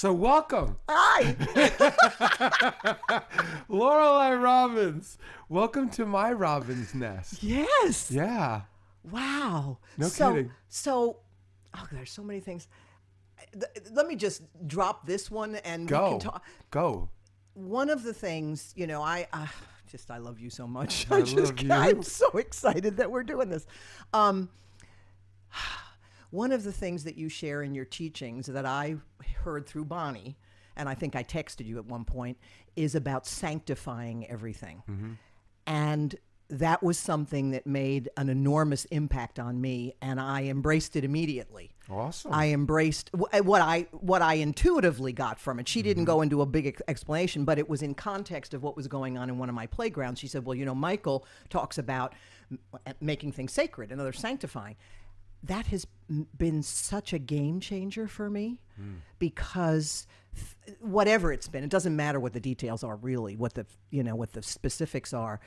So welcome. Hi. Lorelei Robbins. Welcome to my Robin's nest. Yes. Yeah. Wow. No kidding. So, there's so many things. Let me just drop this one and we can talk. Go. One of the things, I love you so much. I love you. I'm so excited that we're doing this. One of the things that you share in your teachings that I heard through Bonnie, and I think I texted you at one point, is about sanctifying everything. Mm-hmm. And that was something that made an enormous impact on me, and I embraced it immediately. Awesome. I embraced what I intuitively got from it. She didn't go into a big explanation, but it was in context of what was going on in one of my playgrounds. She said, well, Michael talks about making things sacred and other sanctifying. That has been such a game changer for me because whatever it's been, it doesn't matter what the details are really, what the specifics are,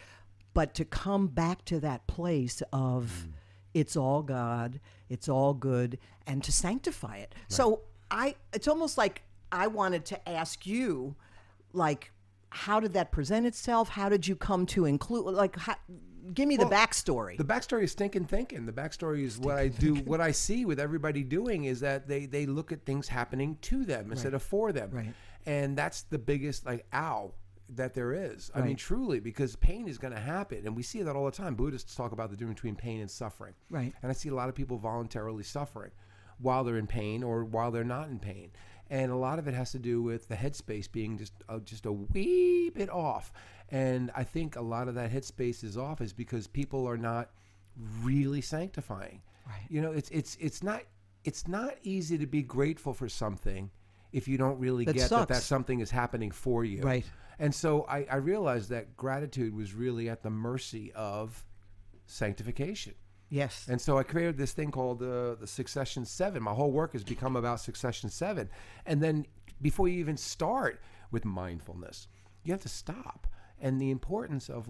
but to come back to that place of it's all God, it's all good, and to sanctify it. Right. So it's almost like I wanted to ask you, like, how did that present itself? How did you come to include, give me the backstory. The backstory is stinking thinking. The backstory is what I do. What I see with everybody doing is that they look at things happening to them instead of for them. Right. And that's the biggest ow that there is. I Right. mean, truly, because pain is going to happen. And we see that all the time. Buddhists talk about the difference between pain and suffering. Right. And I see a lot of people voluntarily suffering while they're in pain or while they're not in pain. And a lot of it has to do with the headspace being just a wee bit off. And I think a lot of that headspace is off is because people are not really sanctifying. Right. It's not easy to be grateful for something if you don't really get that something is happening for you. Right. And so I realized that gratitude was really at the mercy of sanctification. Yes. And so I created this thing called the Succession 7. My whole work has become about Succession 7. And then before you even start with mindfulness, you have to stop. And the importance of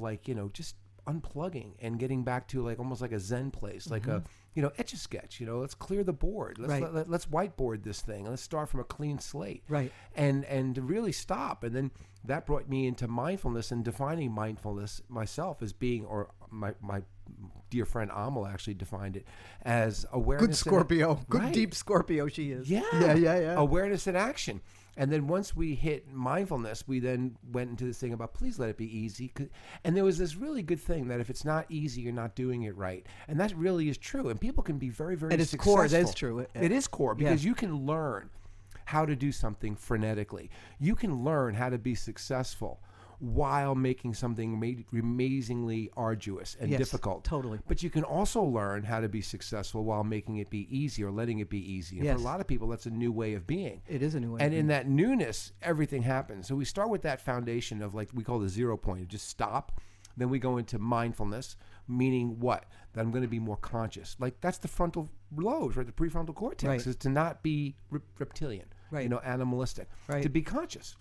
just unplugging and getting back to almost like a Zen place, like a, Etch-a-Sketch, let's clear the board. Let's whiteboard this thing. Let's start from a clean slate. Right. And to really stop. And then that brought me into mindfulness and defining mindfulness myself as being, or my dear friend Amal actually defined it as awareness. Good Scorpio. Good Right. Deep Scorpio she is. Yeah. Yeah. Awareness and action. And then once we hit mindfulness, we then went into this thing about please let it be easy. And there was this really good thing that if it's not easy, you're not doing it right. And that really is true. And people can be very, very At its successful. core, that is true. It is core because you can learn how to do something frenetically. You can learn how to be successful while making something amazingly arduous and difficult. Totally. But you can also learn how to be successful while making it be easy or letting it be easy. And for a lot of people, that's a new way of being. It is a new way. And in that newness, everything happens. So we start with that foundation of we call the 0 point, just stop. Then we go into mindfulness, meaning what? That I'm going to be more conscious. That's the frontal lobes, right? The prefrontal cortex is to not be reptilian, animalistic, to be conscious.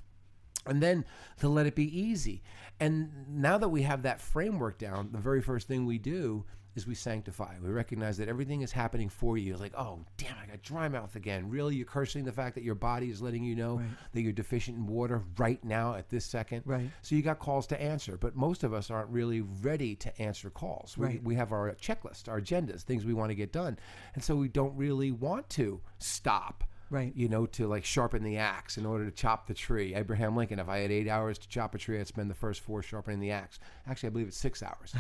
And then to let it be easy. And now that we have that framework down, the very first thing we do is we sanctify. We recognize that everything is happening for you. It's like, oh, damn, I got dry mouth again. Really? You're cursing the fact that your body is letting you know that you're deficient in water right now at this second? Right. So you got calls to answer. But most of us aren't really ready to answer calls. We have our checklist, our agendas, things we want to get done. And so we don't really want to stop. Right. To sharpen the axe in order to chop the tree. Abraham Lincoln, if I had 8 hours to chop a tree, I'd spend the first 4 sharpening the axe. Actually, I believe it's 6 hours.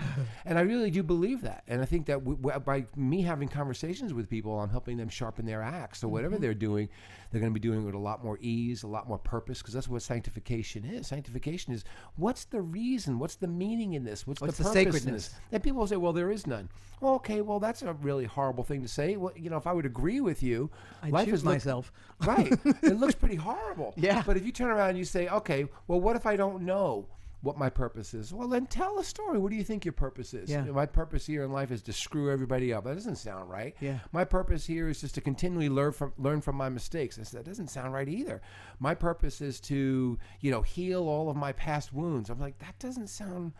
And I really do believe that. And I think that by me having conversations with people, I'm helping them sharpen their axe. So whatever they're doing, they're going to be doing it with a lot more ease, a lot more purpose, because that's what sanctification is. Sanctification is, what's the reason? What's the meaning in this? What's the purpose sacredness in this? And people will say, well, there is none. Well, okay, well, that's a really horrible thing to say. Well, if I would agree with you, I'd choose myself. Right. It looks pretty horrible. Yeah. But if you turn around and you say, okay, well, what if I don't know what my purpose is? Well, then tell a story. What do you think your purpose is? Yeah. My purpose here in life is to screw everybody up. That doesn't sound right. Yeah. My purpose here is just to continually learn from my mistakes. That doesn't sound right either. My purpose is to, heal all of my past wounds. I'm like, that doesn't sound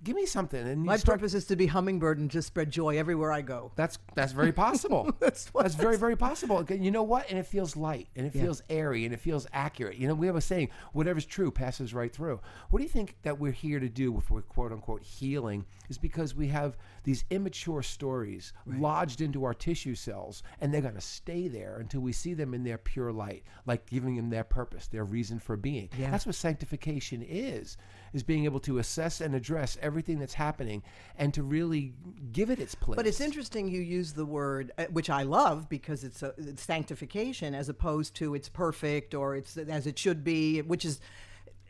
give me something. And My purpose is to be hummingbird and just spread joy everywhere I go. That's very possible. That's very, very possible. You know what? And it feels light, and it feels airy, and it feels accurate. You know, we have a saying, whatever's true passes right through. What do you think that we're here to do with quote unquote healing is because we have these immature stories lodged into our tissue cells, and they're going to stay there until we see them in their pure light, like giving them their purpose, their reason for being. Yeah. That's what sanctification is being able to assess and address everything that's happening and to really give it its place. But it's interesting you use the word, which I love because it's sanctification as opposed to it's perfect or it's as it should be, which is,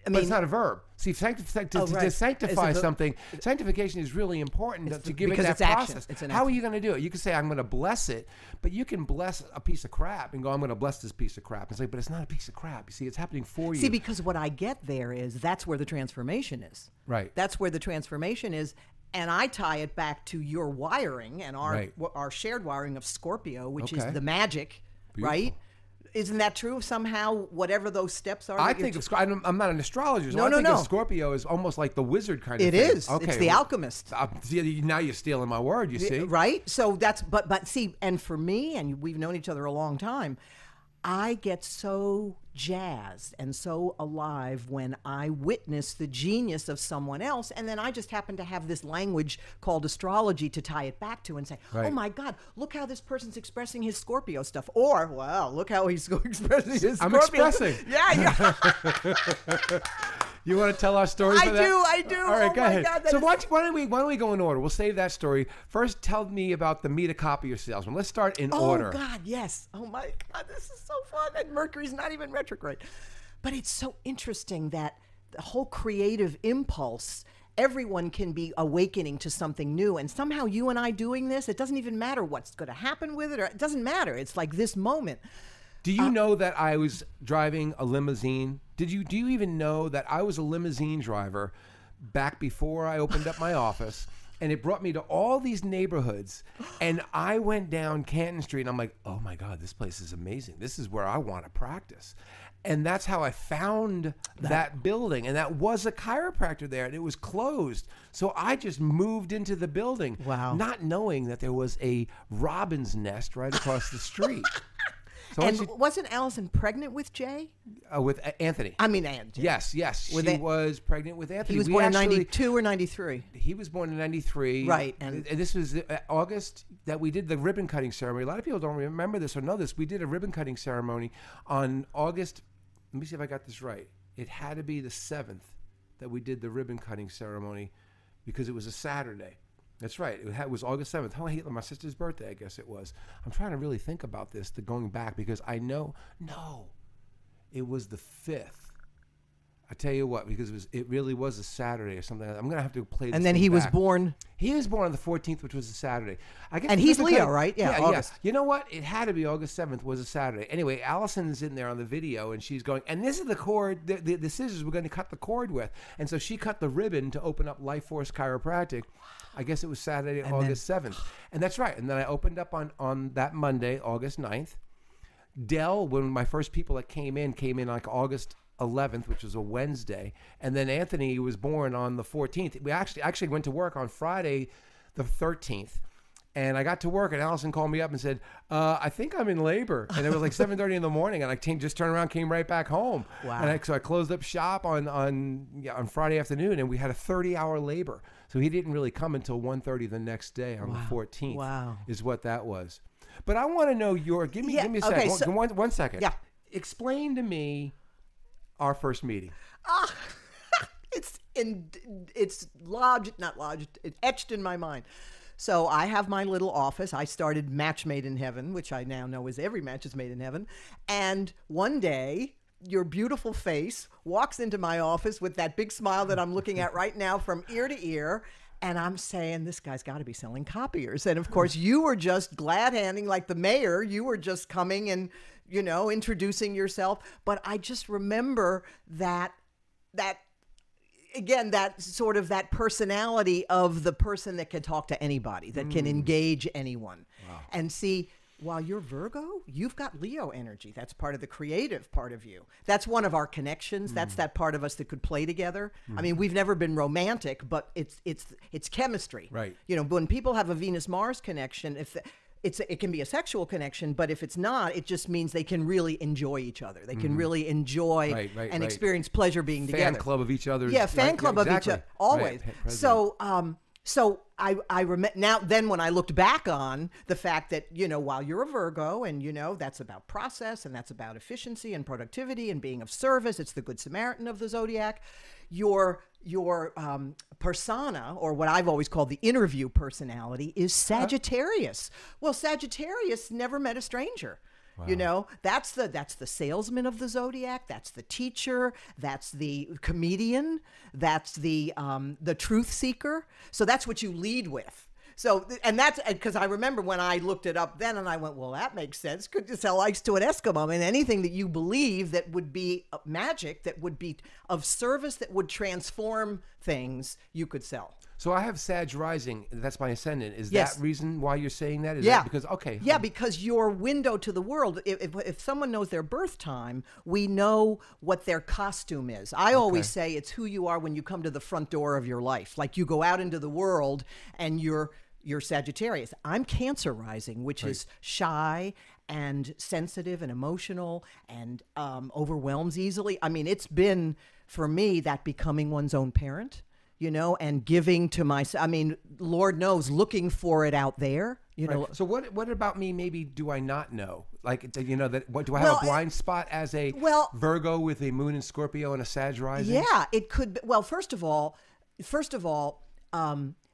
but it's not a verb. See, to sanctify something, sanctification is really important to give it that process. How are you going to do it? You can say, I'm going to bless it, but you can bless a piece of crap and go, I'm going to bless this piece of crap. It's like, but it's not a piece of crap. You see, it's happening for you. See, because what I get there is that's where the transformation is. Right. That's where the transformation is. And I tie it back to your wiring and our shared wiring of Scorpio, which is the magic, right? Isn't that true? Somehow, whatever those steps are. I think I'm not an astrologer. So I think of Scorpio is almost like the wizard kind of thing. It is. Okay, it's the alchemist. Now you're stealing my word. You see, right? So that's but see, and for me, and we've known each other a long time. I get so jazzed and so alive when I witness the genius of someone else, and then I just happen to have this language called astrology to tie it back to and say, oh my God, look how this person's expressing his Scorpio stuff. Or, wow, look how he's expressing his Scorpio expressing. Yeah. You want to tell our story? I do. All right, go ahead. So why don't we go in order? We'll save that story. First, tell me about the Meet a Copier salesman. Let's start in order. Oh, God, yes. Oh, my God, this is so fun. And Mercury's not even retrograde. But it's so interesting that the whole creative impulse, everyone can be awakening to something new. And somehow you and I doing this, it doesn't even matter what's going to happen with it. Or it doesn't matter. It's like this moment. Do you know that I was driving a limousine? Do you even know that I was a limousine driver back before I opened up my office? And it brought me to all these neighborhoods. And I went down Canton Street and I'm like, oh my God, this place is amazing. This is where I want to practice. And that's how I found that building. And that was a chiropractor there, and it was closed. So I just moved into the building, not knowing that there was a robin's nest right across the street. So and wasn't Allison pregnant with Jay? With Anthony. I mean, Anthony. Yes. She was pregnant with Anthony. He was born in 92 or 93? He was born in 93. Right. And this was August that we did the ribbon cutting ceremony. A lot of people don't remember this or know this. We did a ribbon cutting ceremony on August. Let me see if I got this right. It had to be the 7th that we did the ribbon cutting ceremony because it was a Saturday. That's right. It was August 7th. Oh, hey, my sister's birthday, I guess it was. I'm trying to really think about this, going back, because I know, it was the 5th. I tell you what, because it really was a Saturday or something. I'm going to have to play this. And then he was born. He was born on the 14th, which was a Saturday. I guess. And he's Leo, right? Yeah, August. Yeah. You know what? It had to be August 7th was a Saturday. Anyway, Allison's in there on the video, and she's going, and this is the cord, the scissors we're going to cut the cord with. And so she cut the ribbon to open up Life Force Chiropractic. I guess it was Saturday, August 7th. And that's right. And then I opened up on that Monday, August 9th. Dell, when my first people that came in like August 11th, which was a Wednesday, and then Anthony was born on the 14th. We actually went to work on Friday the 13th, and I got to work, and Allison called me up and said, I think I'm in labor. And it was like 7:30 in the morning, and I just turned around, came right back home. Wow. And so I closed up shop on Friday afternoon, and we had a 30-hour labor. So he didn't really come until 1:30 the next day on the 14th. Wow. Is what that was. But I want to know give me a second. Okay, one second. Yeah. Explain to me our first meeting. It's etched in my mind. So I have my little office. I started Match Made in Heaven, which I now know is every match is made in heaven. And one day, your beautiful face walks into my office with that big smile that I'm looking at right now from ear to ear. And I'm saying, this guy's got to be selling copiers. And of course, you were just glad handing like the mayor. You were just coming and, introducing yourself. But I just remember that again, that sort of that personality of the person that can talk to anybody, that can engage anyone. Wow. And see, while you're Virgo, you've got Leo energy. That's part of the creative part of you. That's one of our connections. That's that part of us that could play together. I mean, we've never been romantic, but it's chemistry. Right. You know, when people have a Venus-Mars connection, it can be a sexual connection, but if it's not, it just means they can really enjoy each other. They can really enjoy and experience pleasure being together. Fan club of each other. Yeah, fan club of each other. Always. Right. So I remember now. Then when I looked back on the fact that while you're a Virgo and that's about process and that's about efficiency and productivity and being of service, it's the Good Samaritan of the zodiac. Your persona, or what I've always called the interview personality, is Sagittarius. Well, Sagittarius never met a stranger. Wow. That's the salesman of the zodiac. That's the teacher. That's the comedian. That's the truth seeker. So that's what you lead with. So, and that's because I remember when I looked it up then, and I went, well, that makes sense. Could you sell ice to an Eskimo? And anything that you believe that would be magic, that would be of service, that would transform things, you could sell. So I have Sag rising. That's my ascendant. Is Yes. that reason why you're saying that? Is Yeah. that because, okay. Yeah, because your window to the world, if someone knows their birth time, we know what their costume is. I always say it's who you are when you come to the front door of your life. Like you go out into the world and you're Sagittarius. I'm Cancer rising, which is shy and sensitive and emotional and overwhelms easily. I mean, it's been, for me, that becoming one's own parent, and giving to myself. I mean, Lord knows, looking for it out there, Right. So what about me maybe do I not know? Like, what do I have a blind spot as a Virgo with a moon in Scorpio and a Sag rising? Yeah, it could be. Well, first of all,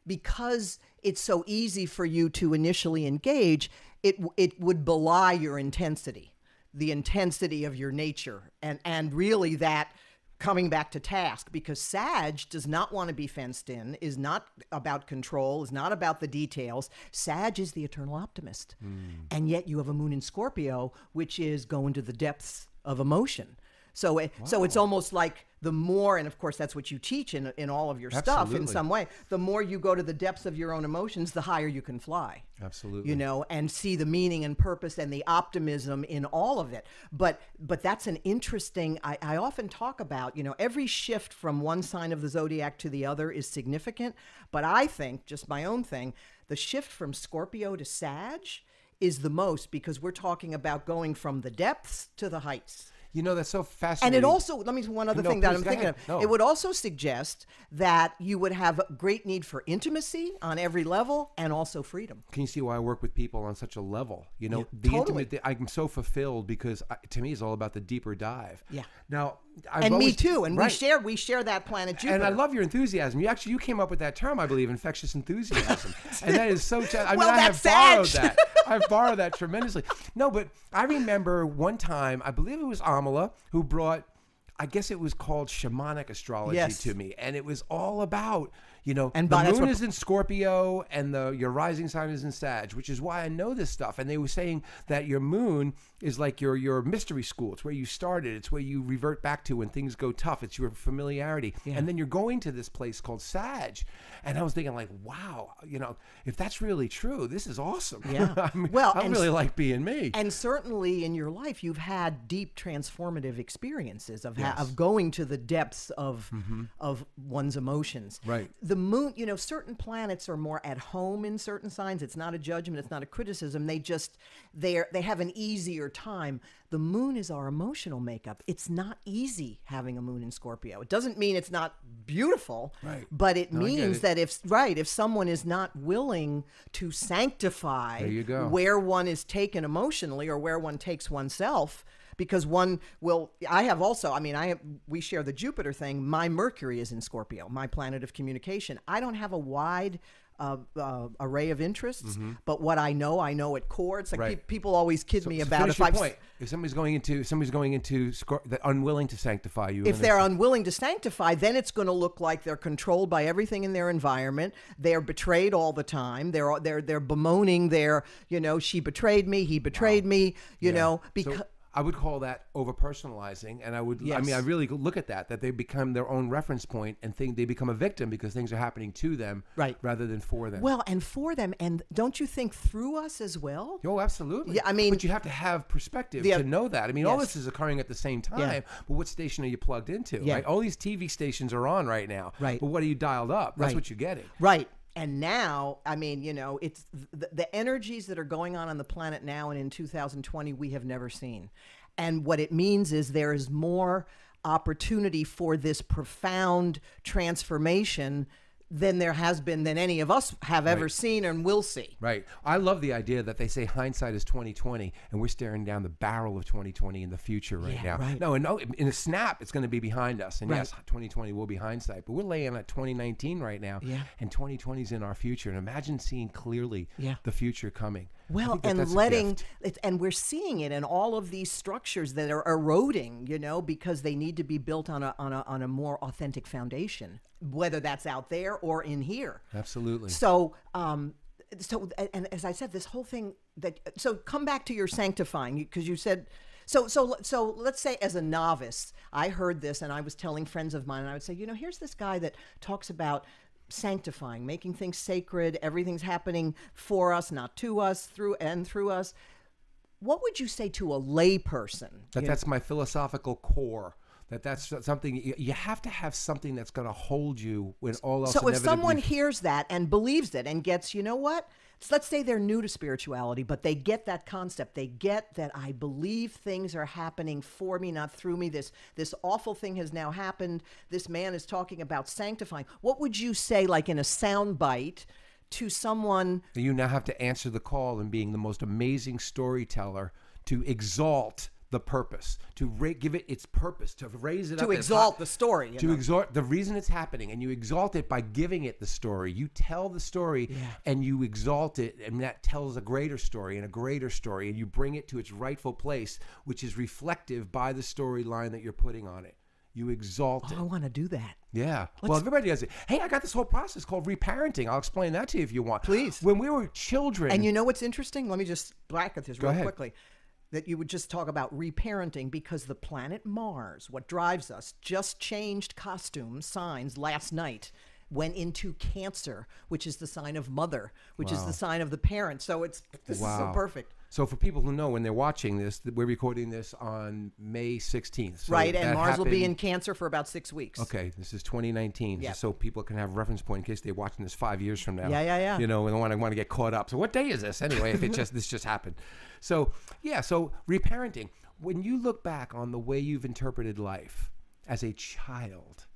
because it's so easy for you to initially engage, it would belie your intensity, the intensity of your nature, and really that coming back to task, because Sag does not want to be fenced in, is not about control, is not about the details. Sag is the eternal optimist. And yet you have a moon in Scorpio, which is going to the depths of emotion. So it's almost like the more, and of course that's what you teach in all of your stuff in some way, the more you go to the depths of your own emotions, the higher you can fly. Absolutely. And see the meaning and purpose and the optimism in all of it. But that's an interesting, I often talk about, every shift from one sign of the zodiac to the other is significant. But I think, just my own thing, the shift from Scorpio to Sag is the most, because we're talking about going from the depths to the heights. That's so fascinating. And it also, let me, one other thing that I'm thinking of, it would also suggest that you would have great need for intimacy on every level and also freedom. Can you see why I work with people on such a level? The totally. intimate, I'm so fulfilled because to me it's all about the deeper dive. Yeah. Now, me too. And we share that planet Jupiter. And I love your enthusiasm. You came up with that term, I believe, infectious enthusiasm. And that is so, I have borrowed that. I've borrowed that tremendously. No, but I remember one time, I believe it was Amala, who brought, I guess it was called shamanic astrology to me. And it was all about, and the moon is in Scorpio and your rising sign is in Sag, which is why I know this stuff. And they were saying that your moon is like your mystery school. It's where you started. It's where you revert back to when things go tough. It's your familiarity. Yeah. And then you're going to this place called Sag. And I was thinking like, wow, if that's really true, this is awesome. Yeah. I really like being me. And certainly in your life, you've had deep transformative experiences of going to the depths of one's emotions. Right. The moon, certain planets are more at home in certain signs. It's not a judgment. It's not a criticism. They have an easier time. The moon is our emotional makeup. It's not easy having a moon in Scorpio. It doesn't mean it's not beautiful, but it means that if someone is not willing to sanctify where one is taken emotionally or where one takes oneself, because we share the Jupiter thing. My Mercury is in Scorpio, my planet of communication. I don't have a wide array of interests, but what I know at core. It's like people always kid me about if somebody's going into unwilling to sanctify you. If they're unwilling to sanctify, then it's going to look like they're controlled by everything in their environment. They're betrayed all the time. They're bemoaning she betrayed me, he betrayed me. Because I would call that over-personalizing, and I Yes. mean, I really look at that they become their own reference point and think they become a victim because things are happening to them Right. rather than for them. Well, and for them, and don't you think through us as well? Oh, absolutely. Yeah, I mean- but you have to have perspective The- to know that. I mean, all Yes. this is occurring at the same time, Yeah. but what station are you plugged into? Yeah. Right? All these TV stations are on right now, Right. but what are you dialed up? That's Right. what you're getting. Right. And now, I mean, it's the energies that are going on the planet now and in 2020 we have never seen. And what it means is there is more opportunity for this profound transformation than there has been than any of us have ever seen and will see. Right. I love the idea that they say hindsight is 2020, and we're staring down the barrel of 2020 in the future right now. right. No, in a snap, it's going to be behind us. And Right. yes, 2020 will be hindsight, but we're laying at 2019 right now, Yeah. and 2020 is in our future. And imagine seeing clearly Yeah. the future coming. I Well, think that and that's a letting gift. it, and we're seeing it in all of these structures that are eroding, because they need to be built on a more authentic foundation, whether that's out there or in here. Absolutely. So, and as I said, this whole thing so come back to your sanctifying, because you said, so let's say as a novice, I heard this and I was telling friends of mine, and I would say, here's this guy that talks about sanctifying, making things sacred, everything's happening for us, not to us, through us. What would you say to a lay person? That's my philosophical core. That's something you have to have, something that's going to hold you when all else. So if someone inevitably- hears that and believes it and gets, so let's say they're new to spirituality, but they get that concept. They get that I believe things are happening for me, not through me. This awful thing has now happened. This man is talking about sanctifying. What would you say, like in a sound bite, to someone? You now have to answer the call and being the most amazing storyteller to exalt the purpose, to give it its purpose, to raise it up. To exalt the story. To exalt the reason it's happening, and you exalt it by giving it the story. You tell the story and you exalt it, and that tells a greater story and a greater story, and you bring it to its rightful place, which is reflective by the storyline that you're putting on it. You exalt it. I want to do that. Yeah. Well, everybody does it. Hey, I got this whole process called reparenting. I'll explain that to you if you want. Please. When we were children. And you know what's interesting? Let me just bracket this real ahead. quickly. That you would just talk about reparenting, because the planet Mars, what drives us, just changed costume signs last night, went into Cancer, which is the sign of mother, which is the sign of the parent. So this is so perfect. So for people who know, when they're watching this, we're recording this on May 16th. So Right, and that Mars will be in happened- Cancer for about 6 weeks. Okay, this is 2019, Yeah. just so people can have a reference point in case they're watching this 5 years from now. Yeah. And want to get caught up. So what day is this anyway? If this just happened. So so reparenting. When you look back on the way you've interpreted life as a child,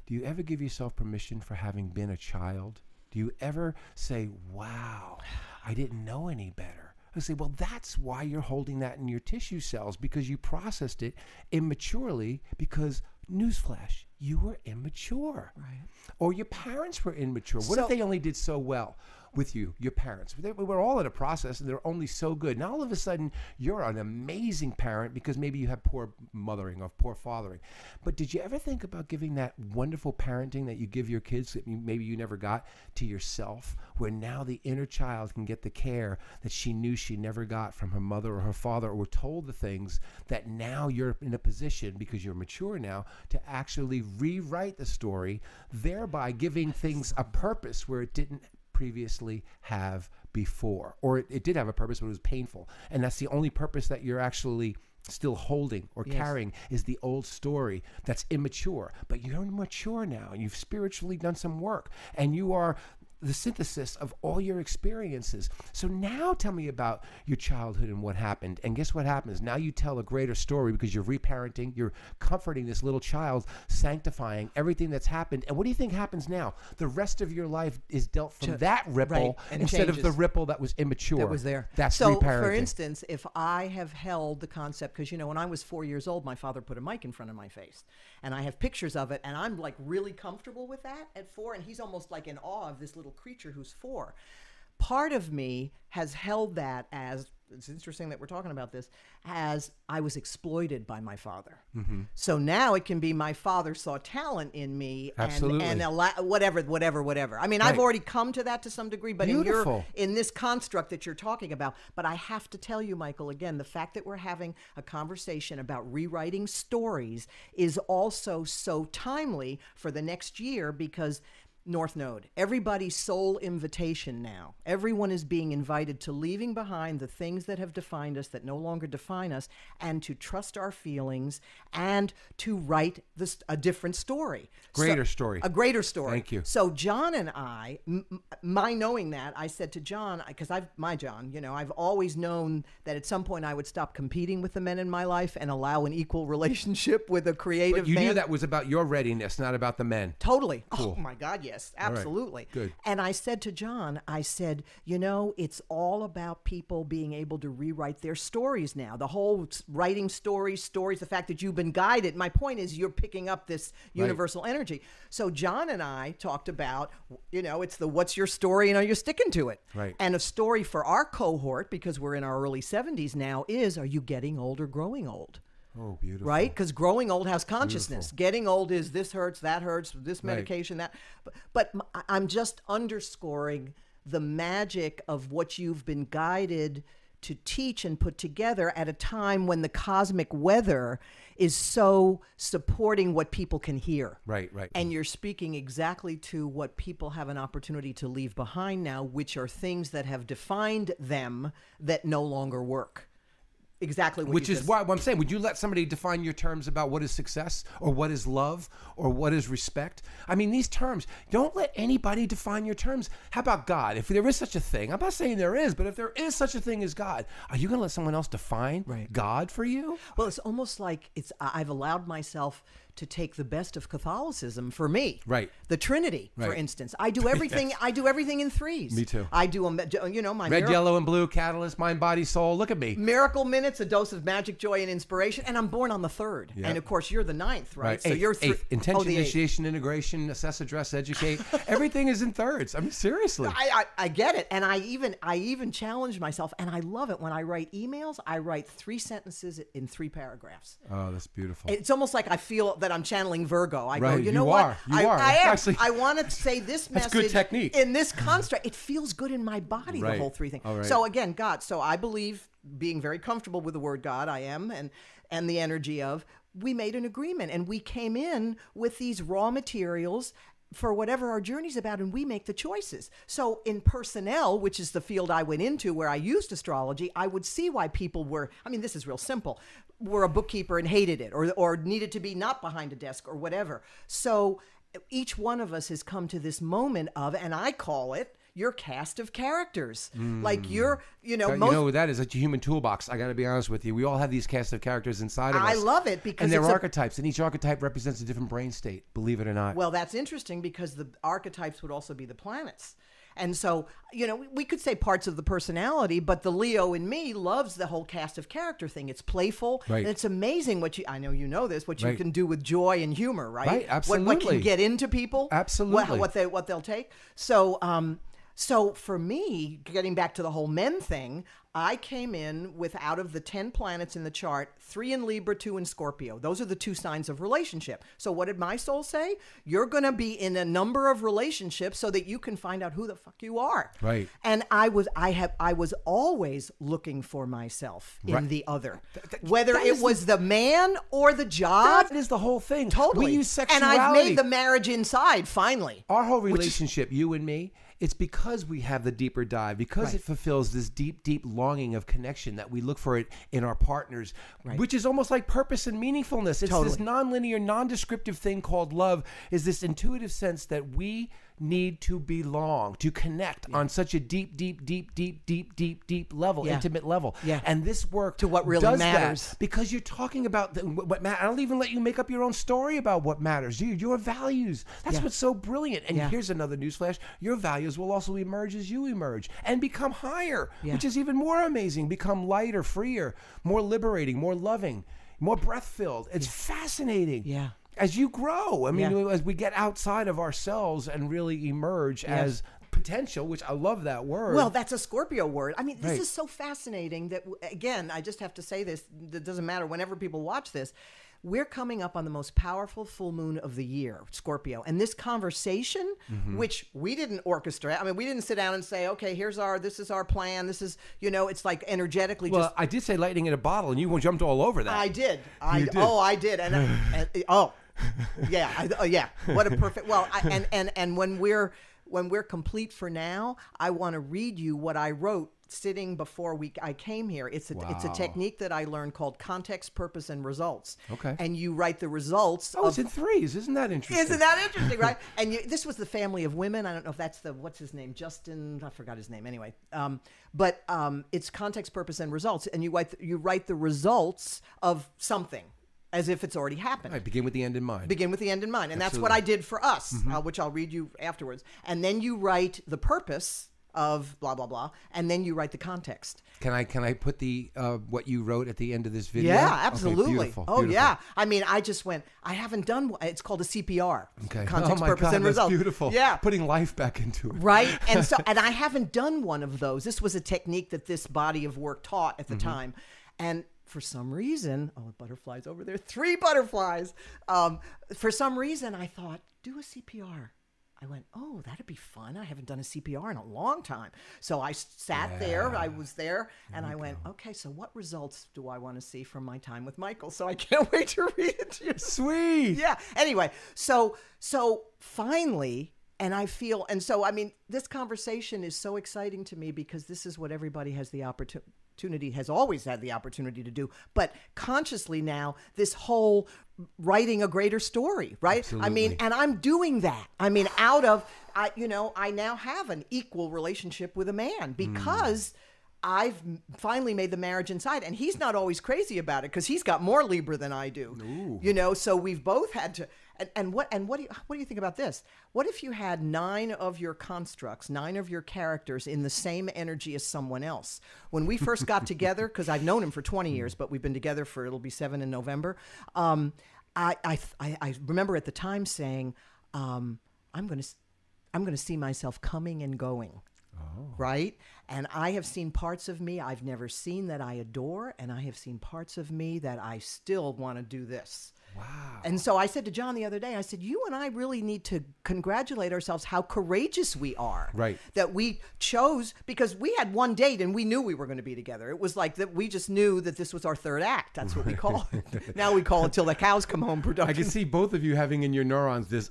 do you ever give yourself permission for having been a child? Do you ever say, "Wow, I didn't know any better"? I say, well, that's why you're holding that in your tissue cells, because you processed it immaturely, because, newsflash, you were immature. Right. Or your parents were immature. What if they only did so well with you, your parents? We were all in a process, and they're only so good. Now all of a sudden, you're an amazing parent because maybe you have poor mothering or poor fathering. But did you ever think about giving that wonderful parenting that you give your kids that maybe you never got to yourself, where now the inner child can get the care that she knew she never got from her mother or her father, or were told the things that now you're in a position, because you're mature now, to actually rewrite the story, thereby giving things a purpose where it didn't previously have before, or it did have a purpose, but it was painful, and that's the only purpose that you're actually still holding or carrying, is the old story that's immature. But you're mature now, and you've spiritually done some work, and you are the synthesis of all your experiences. So now tell me about your childhood and what happened. And guess what happens? Now you tell a greater story, because you're reparenting, you're comforting this little child, sanctifying everything that's happened. And what do you think happens now? The rest of your life is dealt from that ripple, and instead of changes. the ripple that was immature. That was there. That's so, reparenting. for instance, if I have held the concept, because, when I was 4 years old, my father put a mic in front of my face, and I have pictures of it, and I'm like really comfortable with that at 4, and he's almost like in awe of this little creature who's 4. Part of me has held that as it's interesting that we're talking about this, as I was exploited by my father. So now it can be my father saw talent in me and whatever. I mean, I've already come to that to some degree, but in this construct that you're talking about. But I have to tell you, Michael, again, the fact that we're having a conversation about rewriting stories is also so timely for the next year, because North Node, everybody's soul invitation now. Everyone is being invited to leaving behind the things that have defined us, that no longer define us, and to trust our feelings and to write a different story. A greater story. Thank you. So John and I, my knowing that, I said to John, because I've always known that at some point I would stop competing with the men in my life and allow an equal relationship with a creative man. But you knew that was about your readiness, not about the men. Totally. Cool. Oh my God, yes. Absolutely. Right. Good. And I said to John, it's all about people being able to rewrite their stories now. The whole writing stories, the fact that you've been guided. My point is you're picking up this universal energy. So John and I talked about, it's the what's your story and are you sticking to it? Right. And a story for our cohort, because we're in our early 70s now, is are you getting old or growing old? Oh, beautiful. Right? Because growing old has consciousness. Beautiful. Getting old is this hurts, this medication, that. But I'm just underscoring the magic of what you've been guided to teach and put together at a time when the cosmic weather is so supporting what people can hear. Right. And you're speaking exactly to what people have an opportunity to leave behind now, which are things that have defined them that no longer work. Exactly what Which is why I'm saying, would you let somebody define your terms about what is success or what is love or what is respect? I mean, these terms, don't let anybody define your terms. How about God? If there is such a thing, I'm not saying there is, but if there is such a thing as God, are you going to let someone else define God for you? Well, it's almost like I've allowed myself to take the best of Catholicism for me. Right. The Trinity, for instance. I do everything. I do everything in threes. Me too. I do my red, yellow, and blue, catalyst, mind, body, soul. Look at me. Miracle minutes, a dose of magic, joy, and inspiration. And I'm born on the 3rd. Yep. And of course, you're the 9th, right? So you're eighth. Intention, initiation, integration, assess, address, educate. Everything is in thirds. I mean, seriously. I get it, and I even challenge myself, and I love it when I write emails. I write 3 sentences in 3 paragraphs. Oh, that's beautiful. It's almost like I feel that I'm channeling Virgo. I go, you know are. what? You are. I am. Actually, I want to say this message. That's good technique. In this construct. It feels good in my body, the whole 3 thing. Right. So again, God. So I believe, being very comfortable with the word God, I am, and the energy of, we made an agreement, and we came in with these raw materials for whatever our journey's about, and we make the choices. So in personnel, which is the field I went into where I used astrology, I would see why people were, this is real simple, were a bookkeeper and hated it, or needed to be not behind a desk or whatever. So each one of us has come to this moment of, and I call it, your cast of characters. Like you're, that is a human toolbox. I got to be honest with you. We all have these cast of characters inside of us. I love it because and they're archetypes, and each archetype represents a different brain state, believe it or not. Well, that's interesting because the archetypes would also be the planets. And so, we could say parts of the personality, but the Leo in me loves the whole cast of character thing. It's playful. Right. And it's amazing I know you know this, what you can do with joy and humor, right? Right, absolutely. What can get into people. Absolutely. What they'll take. So for me, getting back to the whole men thing, I came in with, out of the 10 planets in the chart, 3 in Libra, 2 in Scorpio. Those are the 2 signs of relationship. So what did my soul say? You're going to be in a number of relationships so that you can find out who the fuck you are. Right. And I was always looking for myself in the other, whether it was the man or the job. That is the whole thing. Totally. We use sexuality. And I've made the marriage inside finally. Our whole relationship, you and me, it's because we have the deeper dive, because it fulfills this deep, deep longing of connection that we look for it in our partners, which is almost like purpose and meaningfulness. It's this nonlinear, non-descriptive thing called love, is this intuitive sense that we need to belong, to connect on such a deep, deep, deep, deep, deep, deep, deep level, intimate level. Yeah. And this work to what really does matters. That because you're talking about what matters. I'll even let you make up your own story about what matters. Your values. That's what's so brilliant. And here's another newsflash. Your values will also emerge as you emerge and become higher, which is even more amazing. Become lighter, freer, more liberating, more loving, more breath-filled. It's fascinating. Yeah. As you grow, as we get outside of ourselves and really emerge as potential, which I love that word. Well, that's a Scorpio word. I mean, this Right. is so fascinating that, again, I just have to say this. It doesn't matter whenever people watch this. We're coming up on the most powerful full moon of the year, Scorpio. And this conversation, which we didn't orchestrate. I mean, we didn't sit down and say, okay, this is our plan. This is, it's like energetically well, just. I did say lightning in a bottle, and you jumped all over that. I did. You did. Oh, I did. Yeah. What a perfect. Well, and when we're complete for now, I want to read you what I wrote sitting before I came here. It's a technique that I learned called context, purpose, and results. Okay. And you write the results. It's in threes. Isn't that interesting? Isn't that interesting, right? And this was the family of women. I don't know if that's what's his name? Justin, I forgot his name anyway. But it's context, purpose, and results. And you write the results of something as if it's already happened. Right, begin with the end in mind. Begin with the end in mind. And that's what I did for us, which I'll read you afterwards. And then you write the purpose of blah, blah, blah. And then you write the context. Can I put the what you wrote at the end of this video? Yeah, absolutely. Okay, beautiful, oh, beautiful. yeah. I mean, I just went, I haven't done, it's called a CPR. Okay. Context, my purpose, God, and that's results. beautiful. Yeah. Putting life back into it. Right. And and I haven't done one of those. This was a technique that this body of work taught at the time. And for some reason, butterflies over there, 3 butterflies. For some reason, I thought, do a CPR. I went, oh, that'd be fun. I haven't done a CPR in a long time. So I sat there, I was there, and I went, okay, so what results do I want to see from my time with Michael? So I can't wait to read it to you. Sweet. Yeah. Anyway, so finally, and I feel, and so, I mean, this conversation is so exciting to me because this is what everybody has the opportunity, has always had the opportunity to do, but consciously now, this whole writing a greater story, right? Absolutely. I mean, and I'm doing that. I mean, I now have an equal relationship with a man because I've finally made the marriage inside, and he's not always crazy about it because he's got more Libra than I do. Ooh. So we've both had to. And what do you think about this? What if you had 9 of your constructs, 9 of your characters in the same energy as someone else? When we first got together, because I've known him for 20 years, but we've been together it'll be 7 in November. I remember at the time saying, I'm going to see myself coming and going. Oh. Right? And I have seen parts of me I've never seen that I adore, and I have seen parts of me that I still want to do this. Wow. And so I said to John the other day, I said, you and I really need to congratulate ourselves how courageous we are. Right. That we chose, because we had one date and we knew we were going to be together. It was like that we just knew that this was our third act. That's what we call it. Now we call it Till the Cows Come Home production. I can see both of you having in your neurons this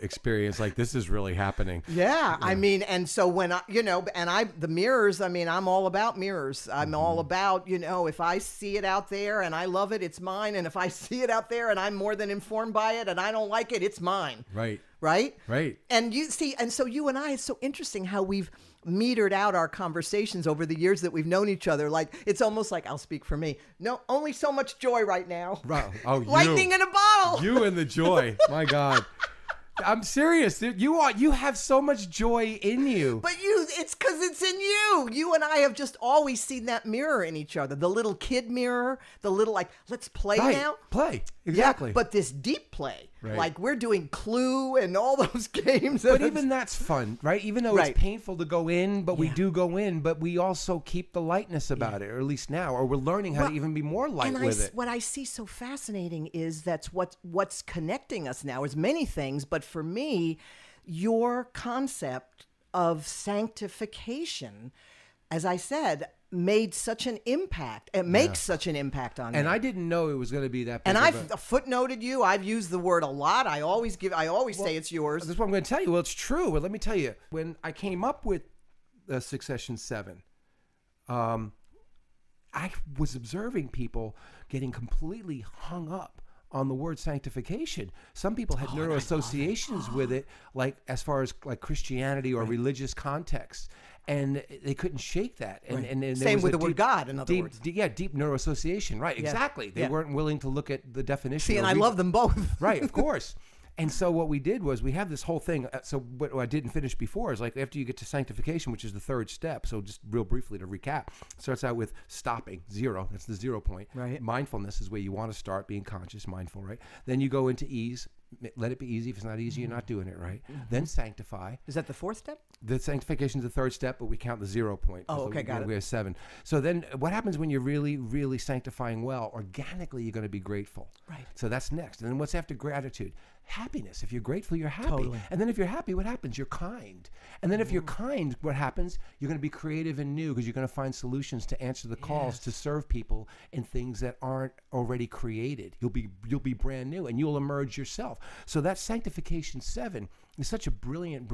experience, like this is really happening. Yeah. I mean, and so when the mirrors, I mean, I'm all about mirrors. I'm all about, if I see it out there and I love it, it's mine. And if I see it out there and I'm more than informed by it and I don't like it, it's mine. Right. Right? Right. And you see, and so you and I, it's so interesting how we've metered out our conversations over the years that we've known each other. Like, it's almost like, I'll speak for me. No, only so much joy right now. Right. Oh, lightning in a bottle. You and the joy. My God. I'm serious. You have so much joy in you. But it's because it's in you. You and I have just always seen that mirror in each other. The little kid mirror, the little let's play now. Play. Exactly. Yeah, but this deep play. Right. Like we're doing Clue and all those games. But even that's fun, right? Even though Right. it's painful to go in, but we do go in, but we also keep the lightness about it, or at least now, or we're learning how to even be more light with it. What I see so fascinating is that's what's connecting us now is many things, but for me, your concept of sanctification, as I said, made such an impact. It makes such an impact on me. And I didn't know it was going to be that big. And I've footnoted you. I've used the word a lot. I always say it's yours. That's what I'm going to tell you. Well, it's true. Well, let me tell you. When I came up with Succession 7, I was observing people getting completely hung up on the word sanctification. Some people had neuroassociations with it, like as far as like Christianity or religious context. And they couldn't shake that. And there Same was with a the word God, in other words. Deep neuroassociation. Right, exactly. They weren't willing to look at the definition. See, and I love them both. Right, of course. And so what we did was we have this whole thing. So what I didn't finish before is like after you get to sanctification, which is the third step. So just real briefly to recap, it starts out with stopping, 0. That's the 0 point. Right. Mindfulness is where you want to start, being conscious, mindful, right? Then you go into ease, let it be easy. If it's not easy, you're not doing it right. Then sanctify. Is that the fourth step? The sanctification is the third step, but we count the 0 point. Oh, okay, got it. We have 7. So then what happens when you're really, really sanctifying well? Organically, you're going to be grateful. Right. So that's next. And then what's after gratitude? Happiness. If you're grateful, you're happy. Totally. And then if you're happy, what happens? You're kind. And then if you're kind, what happens? You're going to be creative and new because you're going to find solutions to answer the calls to serve people in things that aren't already created. You'll be brand new and you'll emerge yourself. So that sanctification 7 is such a brilliant.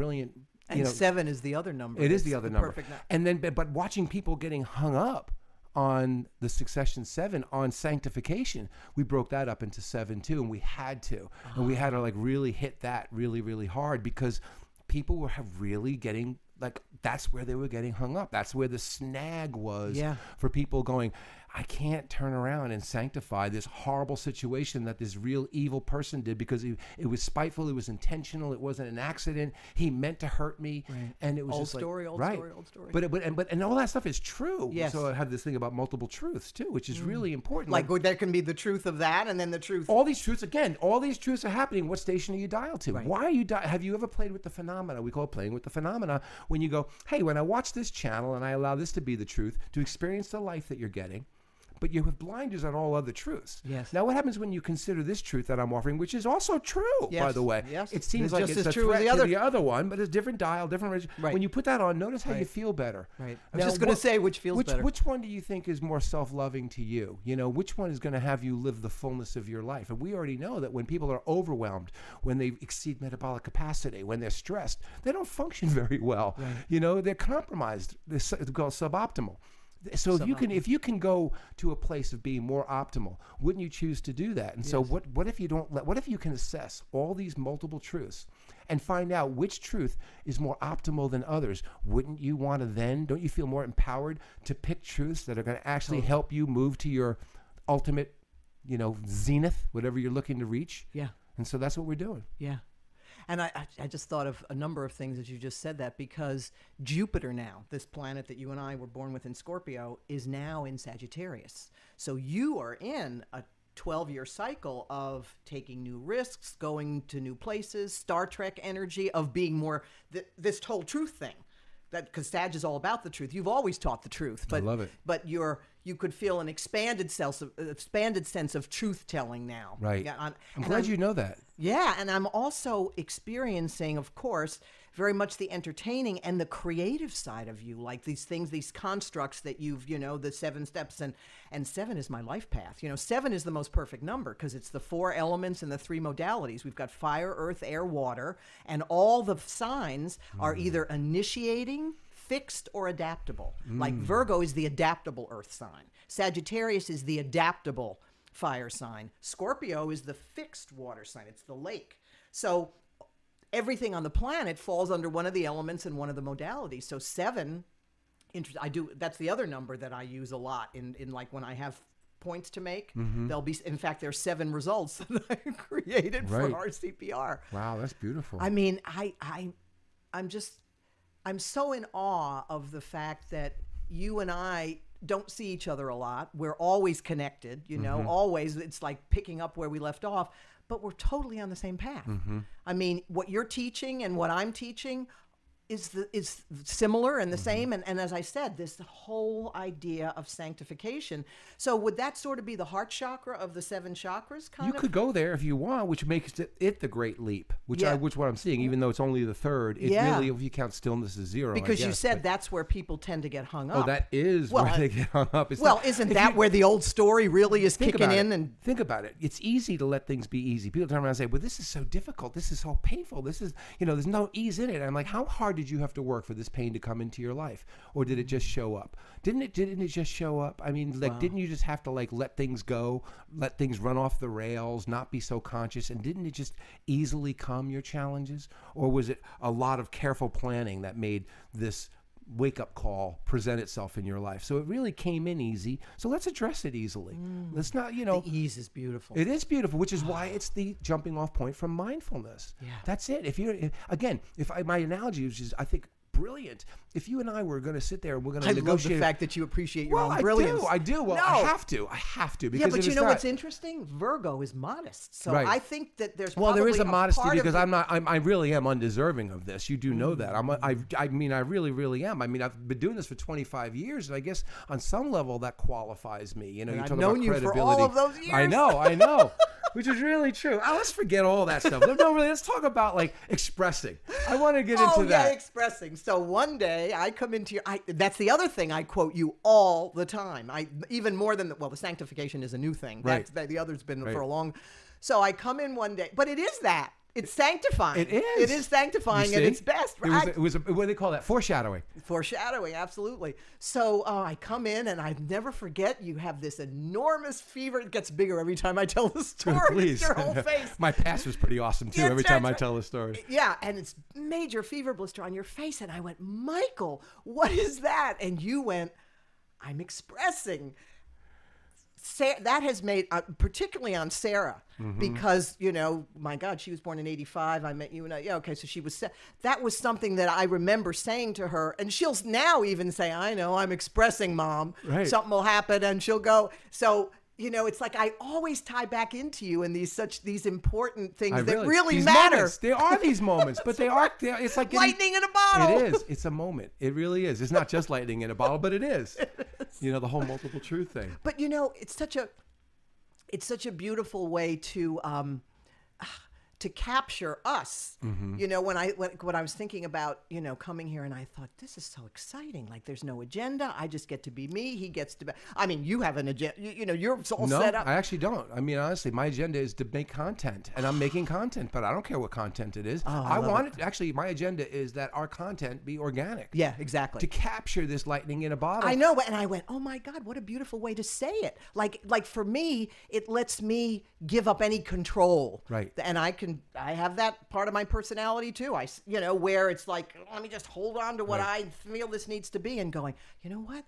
And 7 is the other number. It is the other number. Perfect number. And then, but watching people getting hung up on the succession 7 on sanctification, we broke that up into 7 too, and we had to, and we had to like really hit that really hard because people were really getting like that's where they were getting hung up. That's where the snag was for people going, I can't turn around and sanctify this horrible situation that this real evil person did because it was spiteful, it was intentional, it wasn't an accident. He meant to hurt me, and it was old just story. But all that stuff is true. Yes. So I have this thing about multiple truths too, which is really important. Like there can be the truth of that, and then the truth. All these truths are happening. What station are you dialed to? Right. Why are you have you ever played with the phenomena? We call it playing with the phenomena. When you go, hey, when I watch this channel and I allow this to be the truth, to experience the life that you're getting, but you have blinders on all other truths. Yes. Now, what happens when you consider this truth that I'm offering, which is also true, by the way? Yes. It seems It's like just it's as a true as threat the to the other one, but it's different dial, different. Right. When you put that on, notice how you feel better. Right. I was just going to say which feels better. Which one do you think is more self-loving to you? You know, which one is going to have you live the fullness of your life? And we already know that when people are overwhelmed, when they exceed metabolic capacity, when they're stressed, they don't function very well. Right. You know, they're compromised. It's called suboptimal. So if you can go to a place of being more optimal, wouldn't you choose to do that? And so what if you can assess all these multiple truths and find out which truth is more optimal than others? Wouldn't you want to then, don't you feel more empowered to pick truths that are going to actually help you move to your ultimate, zenith, whatever you're looking to reach? Yeah. And so that's what we're doing. Yeah. And I just thought of a number of things as you just said that, because Jupiter now, this planet that you and I were born with in Scorpio, is now in Sagittarius. So you are in a 12-year cycle of taking new risks, going to new places, Star Trek energy of being more this whole truth thing. Because Sag is all about the truth. You've always taught the truth, but I love it. But you could feel an expanded sense of truth telling now. Right. Yeah, I'm glad you know that. Yeah, and I'm also experiencing, of course, very much the entertaining and the creative side of you, like these things, these constructs that you've, the 7 steps, and 7 is my life path. 7 is the most perfect number because it's the 4 elements and the 3 modalities. We've got fire, earth, air, water, and all the signs are either initiating, fixed, or adaptable. Like Virgo is the adaptable earth sign. Sagittarius is the adaptable fire sign. Scorpio is the fixed water sign. It's the lake. So everything on the planet falls under one of the elements and one of the modalities. So 7, that's the other number that I use a lot in like when I have points to make. There'll be, in fact, there's 7 results that I created for RCPR. Wow, that's beautiful. I mean, I'm so in awe of the fact that you and I don't see each other a lot. We're always connected, always. It's like picking up where we left off, but we're totally on the same path. I mean, what you're teaching and what I'm teaching is similar and the same. And as I said, this whole idea of sanctification. So would that sort of be the heart chakra of the 7 chakras? You could go there if you want, which makes it the great leap, which what I'm seeing, even though it's only the 3rd, it really, if you count stillness as 0. Because you said that's where people tend to get hung up. Oh, that is where they get hung up. Isn't that where the old story really is kicking in? And think about it. It's easy to let things be easy. People turn around and say, well, this is so difficult. This is so painful. This is, there's no ease in it. And I'm like, how hard did you have to work for this pain to come into your life? Or did it just show up? Didn't it just show up? I mean, didn't you just have to let things go, let things run off the rails, not be so conscious? And didn't it just easily come, your challenges? Or was it a lot of careful planning that made this wake-up call present itself in your life? So it really came in easy. So let's address it easily. Let's not, the ease is beautiful. It is beautiful, which is why it's the jumping off point from mindfulness. Yeah. That's it. My analogy is just, I think brilliant. If you and I were going to sit there and we're going to I negotiate. love the fact that you appreciate your own I brilliance. I do. Well, No. I have to. Because Yeah, but if you it's know not- what's interesting? Virgo is modest. So Right. I think that there's Well, there is a probably modesty part of because it- I really am undeserving of this. You do know that. I mean, I really, really am. I mean, I've been doing this for 25 years, and I guess on some level that qualifies me. You know, And you I've talk known about you for credibility. all of those years. I know. Which is really true. Let's forget all that stuff. Let's talk about like expressing. I want to get into that. Expressing. So one day I come into your. That's the other thing I quote you all the time. Even more than the sanctification is a new thing. Right. The other's been Right. for a long. So I come in one day, but it is that. It's sanctifying. It is. It is sanctifying You at see? its best. Right? It was what do they call that? Foreshadowing. Foreshadowing, absolutely. So I come in and I never forget you have this enormous fever. It gets bigger every time I tell the story. Please. It's your whole face. My past was pretty awesome too. Yeah, Every that's time I right. tell the story. Yeah, and it's major fever blister on your face. And I went, Michael, what is that? And you went, I'm expressing. That has made, particularly on Sarah, because, my God, she was born in 85. I met you so she was, that was something that I remember saying to her. And she'll now even say, I know, I'm expressing, Mom. Right. Something will happen and she'll go. So, it's like I always tie back into you in these important things that really these matter. Moments, there are these moments, but it's like getting, Lightning in a bottle. It is. It's a moment. It really is. It's not just lightning in a bottle, but it is. The whole multiple truth thing. But it's such a beautiful way to capture us. When I was thinking about coming here, and I thought, this is so exciting. Like, there's no agenda. I just get to be me. He gets to be. I mean, you have an agenda. You're all set up. I actually don't. I mean, honestly, my agenda is to make content, and I'm making content, but I don't care what content it is. I want it. Actually, my agenda is that our content be organic. Yeah, exactly. To capture this lightning in a bottle. I know, and I went, oh my God, what a beautiful way to say it. Like for me, it lets me give up any control. Right. And I have that part of my personality too. Where it's like, let me just hold on to what I feel this needs to be, and going, you know what?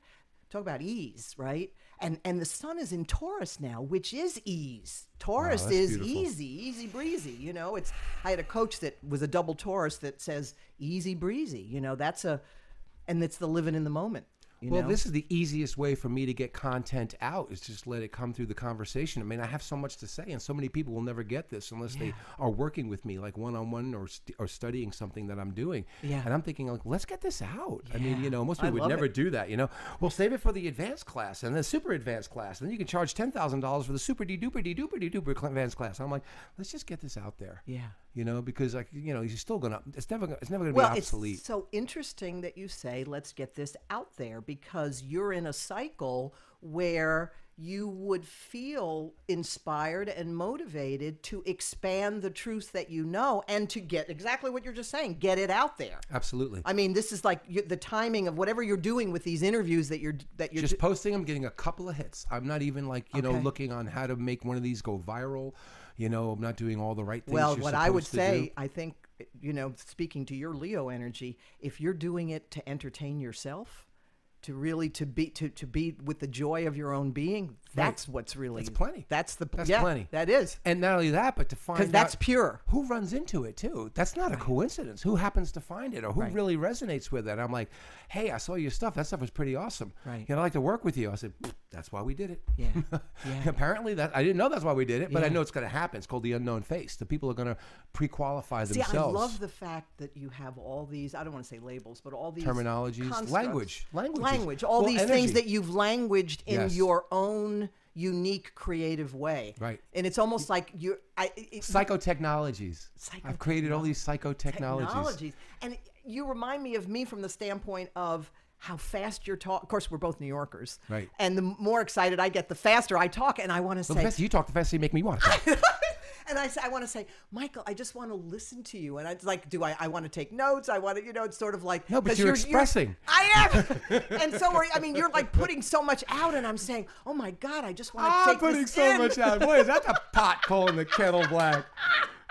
Talk about ease, right? And the sun is in Taurus now, which is ease. Taurus is beautiful. easy breezy. I had a coach that was a double Taurus that says easy breezy. And it's the living in the moment. This is the easiest way for me to get content out, is just let it come through the conversation. I mean, I have so much to say, and so many people will never get this unless they are working with me, like one-on-one or studying something that I'm doing. Yeah. And I'm thinking, like, let's get this out. Yeah. I mean, most people would never do that, Well, save it for the advanced class and the super advanced class. And then you can charge $10,000 for the super de-duper advanced class. I'm like, let's just get this out there. Yeah. Because you're still it's never gonna be obsolete. It's so interesting that you say, let's get this out there, because you're in a cycle where you would feel inspired and motivated to expand the truth that and to get exactly what you're just saying, get it out there. Absolutely. I mean, this is like the timing of whatever you're doing with these interviews that you're just posting them, getting a couple of hits. I'm not even looking on how to make one of these go viral. I'm not doing all the right things. Well, you're what I would supposed to say, do. I think, speaking to your Leo energy, if you're doing it to entertain yourself, to really to be with the joy of your own being, that's what's really, that's plenty. That's plenty. That is. And not only that, but to find out, because that's pure. Who runs into it too. That's not a coincidence. Who happens to find it, or who really resonates with it? I'm like, hey, I saw your stuff. That stuff was pretty awesome. Right. I'd like to work with you. I said, that's why we did it. Yeah. Apparently I didn't know that's why we did it, but I know it's going to happen. It's called the unknown face. The people are going to pre-qualify themselves. See, I love the fact that you have all these, I don't want to say labels, but all these terminologies, constructs. language, all these energy. things that you've languaged in your own unique creative way. Right. And it's almost like psychotechnologies. I've created all these psychotechnologies. And you remind me of me from the standpoint of how fast you're talking. Of course, we're both New Yorkers. Right. And the more excited I get, the faster I talk. And I want to say... The faster you talk, the faster you make me want to talk. And I want to say, Michael, I just want to listen to you. And I like, I want to take notes. I want to, it's sort of like... No, but you're expressing. I am. And so, you're like putting so much out. And I'm saying, oh my God, I just want to take putting this so in. much out. Boy, is that the pot calling the kettle black.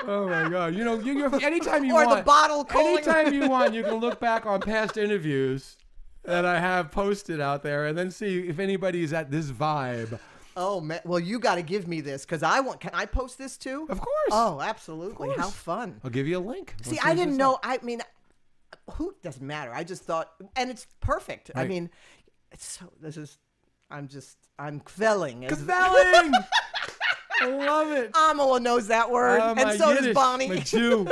Oh my God. Anytime you or want... Or the bottle calling... Anytime you want, you can look back on past interviews that I have posted out there and then see if anybody is at this vibe. Oh, man. Well, you got to give me this because can I post this too? Of course. Oh, absolutely. Of course. How fun. I'll give you a link. See, I didn't know. I mean, who doesn't matter. I just thought, and it's perfect. I Right. mean, I'm kvelling. Kvelling! I love it. Amala knows that word, and so Yiddish, does Bonnie. my Jew.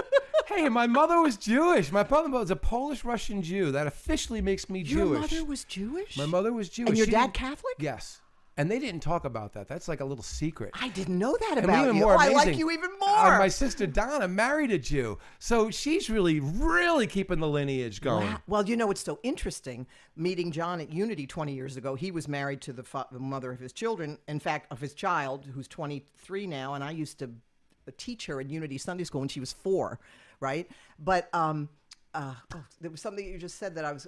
Hey, my mother was Jewish. My mother was a Polish-Russian Jew. That officially makes me Your Jewish. mother was Jewish? My mother was Jewish. And your She dad didn't- Catholic? Yes. And they didn't talk about that. That's like a little secret. I didn't know that And about even you. more Oh, I like amazing, you even more. My sister Donna married a Jew. So she's really, really keeping the lineage going. Wow. Well, you know, it's so interesting. Meeting John at Unity 20 years ago, he was married to the mother of his children, in fact, of his child, who's 23 now, and I used to teach her at Unity Sunday School when she was 4, right? But there was something you just said that I was,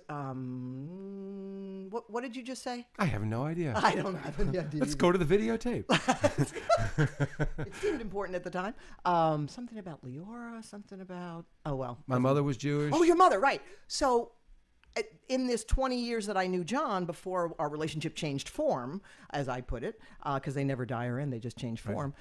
what did you just say? I have no idea. I don't have any idea. Let's go to the videotape. It seemed important at the time. Something about Leora, something about, oh, well. My mother was Jewish. Oh, your mother, right. So in this 20 years that I knew John, before our relationship changed form, as I put it, because they never die or end, they just change form.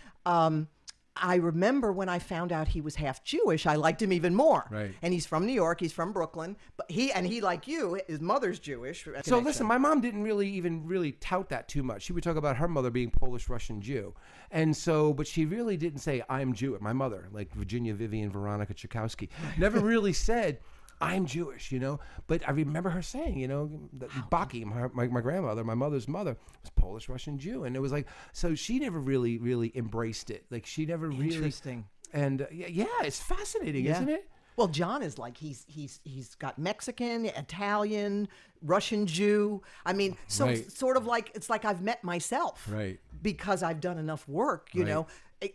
I remember when I found out he was half Jewish, I liked him even more. Right. And he's from New York, he's from Brooklyn, but he like you, his mother's Jewish. So listen, my mom didn't really tout that too much. She would talk about her mother being Polish-Russian Jew. And so, but she really didn't say, I'm Jewish. My mother, like Virginia Vivian Veronica Tchaikovsky, never really said, I'm Jewish, you know. But I remember her saying, you know, that Baki, my grandmother, my mother's mother, was Polish-Russian Jew. And it was like, so she never really embraced it. Like she never really. Interesting. And yeah, it's fascinating, isn't it? Well, John is like, he's got Mexican, Italian, Russian Jew. I mean, so Right. it's sort of like, it's like I've met myself. Right. Because I've done enough work, you Right. know.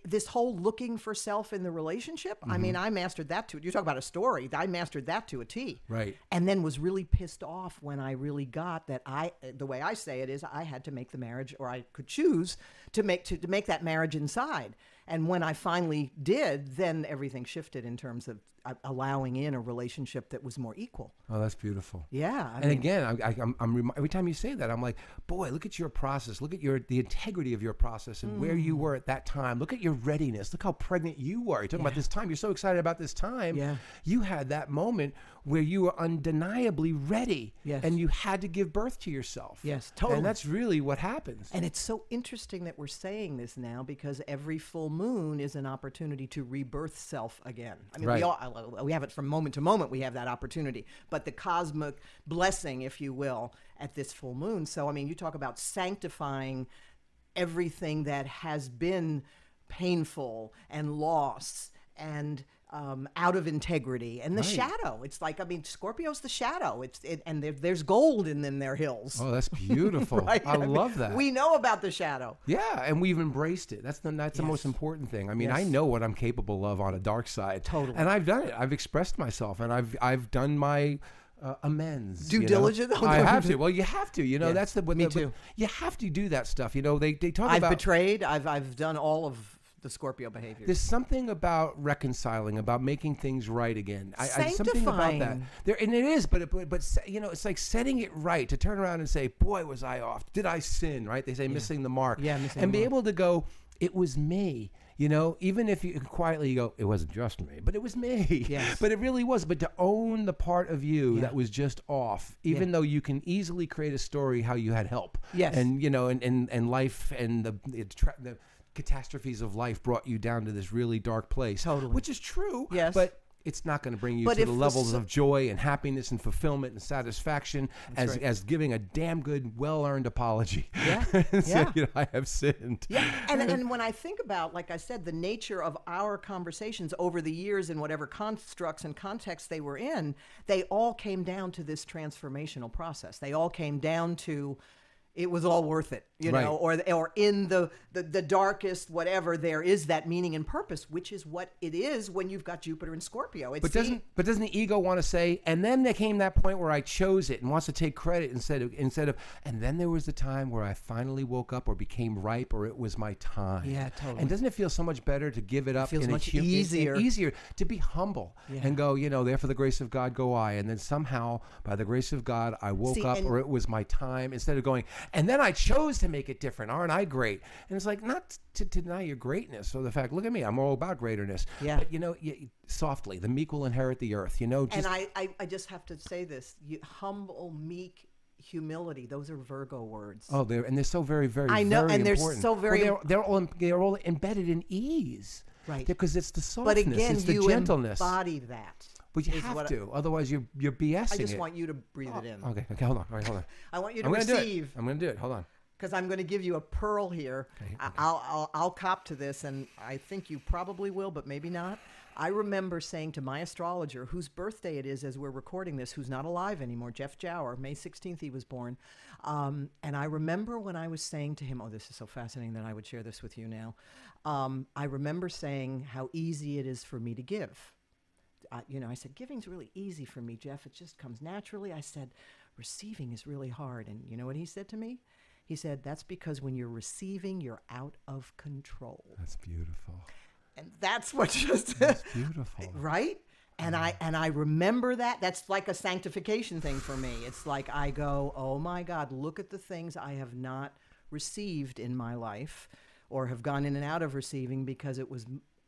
This whole looking for self in the relationship, I mean, I mastered that to, you talk about a story, I mastered that to a T. Right. And then was really pissed off when I really got that the way I say it is, I had to make the marriage, or I could choose to make that marriage inside. And when I finally did, then everything shifted in terms of allowing in a relationship that was more equal. Oh, that's beautiful. Yeah. And again, I'm every time you say that, I'm like, boy, look at your process. Look at the integrity of your process and where you were at that time. Look at your readiness. Look how pregnant you were. You're talking about this time. You're so excited about this time. Yeah. You had that moment where you were undeniably ready. Yes. And you had to give birth to yourself. Yes, totally. And that's really what happens. And it's so interesting that we're saying this now, because every full moon is an opportunity to rebirth self again. I mean, Right. we have it from moment to moment. We have that opportunity, but the cosmic blessing, if you will, at this full moon. So, I mean, you talk about sanctifying everything that has been painful and loss and out of integrity and the Right. shadow. It's like, I mean, Scorpio's the shadow. And there's gold in their hills. Oh, that's beautiful. Right? I mean, love that. We know about the shadow. Yeah, and we've embraced it. That's the most important thing. I mean, I know what I'm capable of on a dark side. Totally. And I've done it. I've expressed myself, and I've done my amends. Due you know? diligence? I have to. Well, you have to. You know, that's the. Me too. You have to do that stuff. You know, they talk I've about. betrayed. I've done all of the Scorpio behaviors. There's something about reconciling, about making things right again. Something about that. Sanctifying. And it is, but you know, it's like setting it right, to turn around and say, "Boy, was I off? Did I sin?" Right? They say missing the mark. Yeah, missing and the be mark. able to go, "It was me." You know, even if you quietly go, "It wasn't just me, but it was me." Yes. But it really was. But to own the part of you that was just off, even though you can easily create a story how you had help. Yes. And you know, and life and the catastrophes of life brought you down to this really dark place. Totally. Which is true. Yes. But it's not going to bring you But to if the the levels s- of joy and happiness and fulfillment and satisfaction as giving a damn good, well-earned apology. Yeah. And say, Yeah. you know, I have sinned. Yeah, and when I think about, like I said, the nature of our conversations over the years and whatever constructs and contexts they were in, they all came down to this transformational process. They all came down to, it was all worth it, you Right. know, or in the darkest whatever, there is that meaning and purpose, which is what it is when you've got Jupiter and Scorpio. It's But doesn't the ego want to say, and then there came that point where I chose it, and wants to take credit instead of, and then there was the time where I finally woke up or became ripe, or it was my time. Yeah, totally. And doesn't it feel so much better to give it up? feels in a much hu- easier. Easier to be humble and go, you know, there for the grace of God go I, and then somehow by the grace of God I woke See, up, and- or it was my time, instead of going, And then I chose to make it different. Aren't I great? And it's like, not to deny your greatness or the fact, look at me, I'm all about greaterness. Yeah. But, softly, the meek will inherit the earth, Just, and I just have to say this, humble, meek, humility, those are Virgo words. Oh, they're so very, very, I know, very and they're important. so very. Well, they're all embedded in ease, right? Because it's the softness, but again, it's the you gentleness. embody that. But you have to, otherwise you're BSing it. I just want you to breathe it in. Okay, hold on. All right, hold on. I want you to receive. I'm going to do it. Hold on. Because I'm going to give you a pearl here. Okay. I'll cop to this, and I think you probably will, but maybe not. I remember saying to my astrologer, whose birthday it is as we're recording this, who's not alive anymore, Jeff Jower, May 16th he was born. And I remember when I was saying to him, this is so fascinating that I would share this with you now. I remember saying how easy it is for me to give. I said, giving's really easy for me, Jeff. It just comes naturally. I said, receiving is really hard. And you know what he said to me? He said, that's because when you're receiving, you're out of control. That's beautiful. And that's what that's beautiful. Right? And I remember that. That's like a sanctification thing for me. It's like I go, oh my God, look at the things I have not received in my life or have gone in and out of receiving because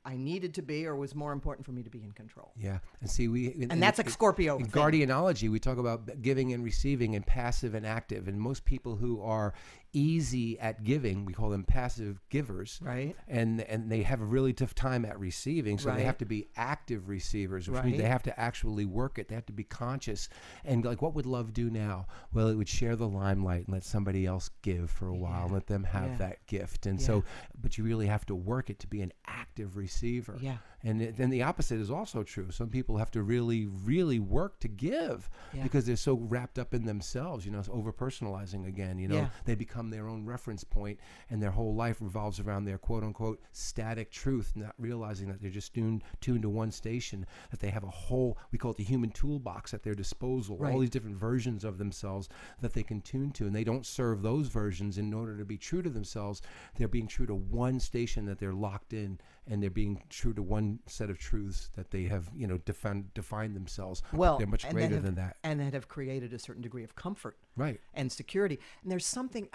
I needed to be or was more important for me to be in control. Yeah. And see, that's like Scorpio. In guardianology, we talk about giving and receiving and passive and active. And most people who are easy at giving, we call them passive givers. Right. And they have a really tough time at receiving. So right. they have to be active receivers, which right. means they have to actually work it. They have to be conscious. And like, what would love do now? Well, it would share the limelight and let somebody else give for a while, and let them have that gift. And so, but you really have to work it to be an active receiver. Yeah. And then the opposite is also true. Some people have to really, really work to give because they're so wrapped up in themselves, over-personalizing again, they become their own reference point and their whole life revolves around their quote-unquote static truth, not realizing that they're just tuned to one station, that they have a whole, we call it the human toolbox at their disposal, all these different versions of themselves that they can tune to, and they don't serve those versions in order to be true to themselves. They're being true to one station that they're locked in, and they're being true to one set of truths that they have, defined themselves. Well, they're much greater than that. And that have created a certain degree of comfort and security. And there's something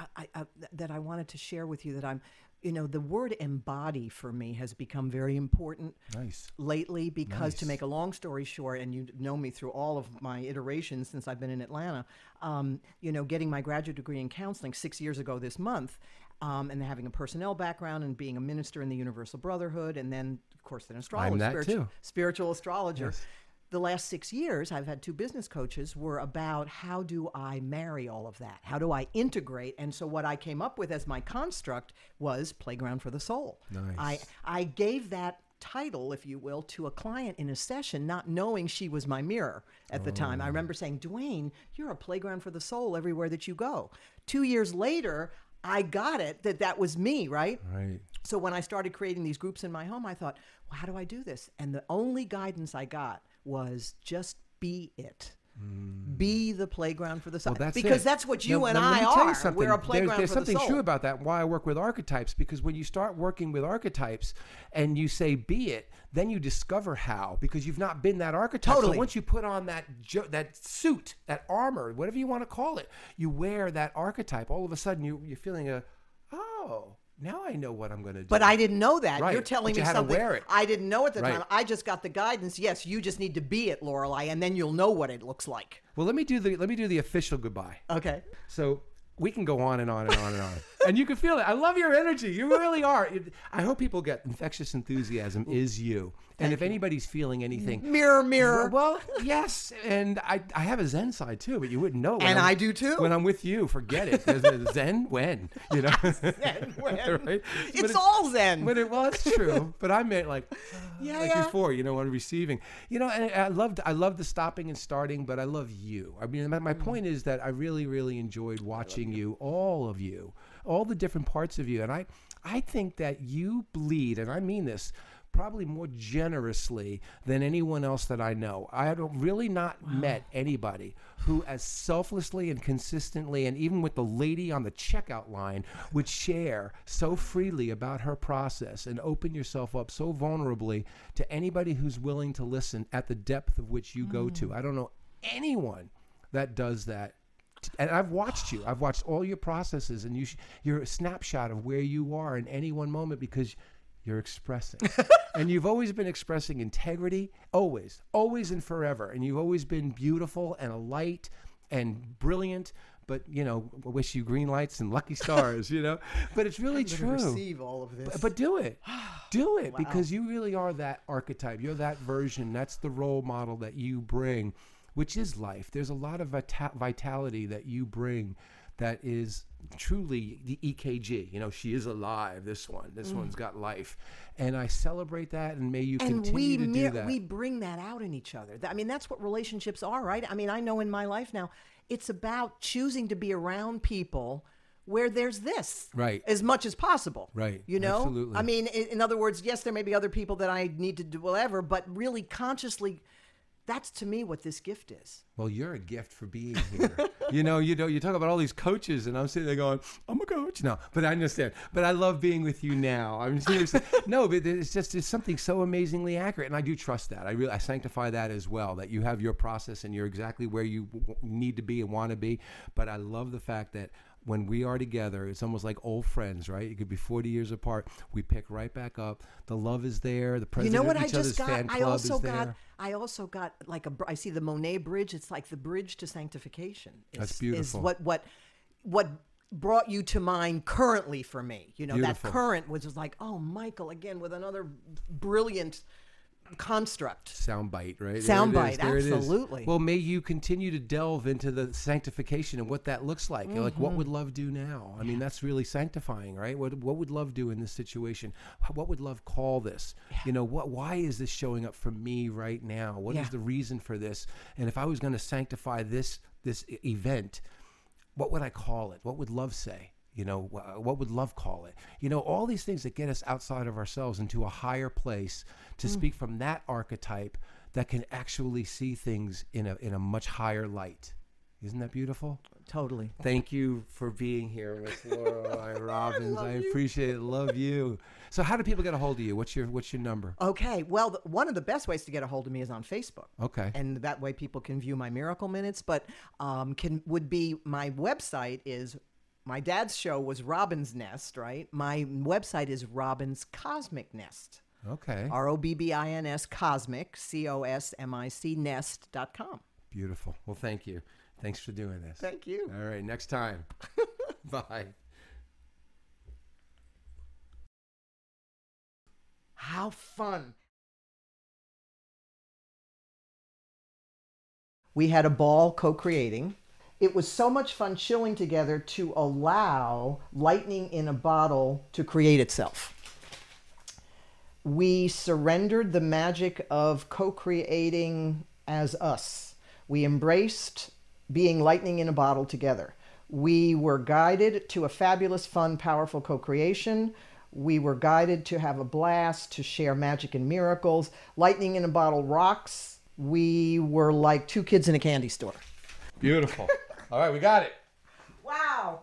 that I wanted to share with you that the word embody for me has become very important lately because to make a long story short, and you know me through all of my iterations since I've been in Atlanta, getting my graduate degree in counseling 6 years ago this month, and having a personnel background and being a minister in the Universal Brotherhood, and then, of course, an astrologer, spiritual astrologer. Yes. The last 6 years, I've had 2 business coaches were about how do I marry all of that? How do I integrate? And so what I came up with as my construct was Playground for the Soul. Nice. I gave that title, if you will, to a client in a session, not knowing she was my mirror at the time. I remember saying, Dwayne, you're a playground for the soul everywhere that you go. 2 years later, I got it that was me, right? Right. So when I started creating these groups in my home, I thought, well, how do I do this? And the only guidance I got was just be it. Be the playground for the soul. Well, because that's what you and I are. We're a playground there's for the soul. There's something true about that, why I work with archetypes, because when you start working with archetypes and you say be it, then you discover how, because you've not been that archetype. Totally. So once you put on that suit, that armor, whatever you want to call it, you wear that archetype, all of a sudden you're feeling now I know what I'm going to do. But I didn't know that. Right. You're telling me had something to wear it. I didn't know at the time. I just got the guidance. Yes, you just need to be it, Lorelei, and then you'll know what it looks like. Well, let me do the official goodbye. Okay. So we can go on and on and on and on. And you can feel it. I love your energy. You really are. I hope people get infectious enthusiasm is you. And if anybody's feeling anything. Mirror. Well, yes. And I have a Zen side too, but you wouldn't know. And I do too. When I'm with you, forget it. There's a Zen when, Zen when. Right? It's all Zen. Well, it's true. But I meant before, on receiving. And I love the stopping and starting, but I love you. I mean, my point is that I really, really enjoyed watching you, all of you, all the different parts of you. And I think that you bleed, and I mean this, probably more generously than anyone else that I know. I have really not met anybody who as selflessly and consistently, and even with the lady on the checkout line, would share so freely about her process and open yourself up so vulnerably to anybody who's willing to listen at the depth of which you go to. I don't know anyone that does that and I've watched you. I've watched all your processes, and you're a snapshot of where you are in any one moment because you're expressing. And you've always been expressing integrity, always and forever. And you've always been beautiful and a light and brilliant. But, you know, I wish you green lights and lucky stars, you know. But it's really true. Receive all of this. But do it. Do it. Wow. Because you really are that archetype. You're that version. That's the role model that you bring, which is life. There's a lot of vitality that you bring that is truly the EKG. You know, she is alive, this one's got life. And I celebrate that, and may you continue to do that. We bring that out in each other. I mean, that's what relationships are, right? I mean, I know in my life now, it's about choosing to be around people where there's this, right, as much as possible, right? You know, absolutely. I mean, in other words, yes, there may be other people that I need to do whatever, but really consciously, that's to me what this gift is. Well, you're a gift for being here. you know, you talk about all these coaches, and I'm sitting there going, I'm a coach. No, but I understand. But I love being with you now. I'm seriously, no, but it's something so amazingly accurate, and I do trust that. I sanctify that as well, that you have your process and you're exactly where you need to be and want to be. But I love the fact that when we are together, it's almost like old friends, right? You could be 40 years apart. We pick right back up. The love is there. The president of each other's fan club is there. I also got like I see the Monet Bridge. It's like the bridge to sanctification. That's beautiful. Is what brought you to mind currently for me. You know, Beautiful. That current was just like, oh, Michael again with another brilliant construct. Soundbite, right? Soundbite, absolutely. Well, may you continue to delve into the sanctification and what that looks like. Like, what would love do now? I mean, that's really sanctifying, right? What would love do in this situation? What would love call this? Yeah. You know, why is this showing up for me right now? What is the reason for this? And if I was going to sanctify this event, what would I call it? What would love say? You know, what would love call it? You know, all these things that get us outside of ourselves into a higher place to speak from that archetype that can actually see things in a much higher light. Isn't that beautiful? Totally. Thank you for being here, Miss Lorelei Robbins. I appreciate it. Love you. So how do people get a hold of you? What's your number? Okay. Well, one of the best ways to get a hold of me is on Facebook. Okay. And that way people can view my miracle minutes. But would be my website is. My dad's show was Robin's Nest, right? My website is Robin's Cosmic Nest. Okay. ROBBINS Cosmic, COSMIC Nest.com. Beautiful. Well, thank you. Thanks for doing this. Thank you. All right. Next time. Bye. How fun. We had a ball co-creating. It was so much fun chilling together to allow lightning in a bottle to create itself. We surrendered the magic of co-creating as us. We embraced being lightning in a bottle together. We were guided to a fabulous, fun, powerful co-creation. We were guided to have a blast, to share magic and miracles. Lightning in a bottle rocks. We were like two kids in a candy store. Beautiful. All right, we got it. Wow.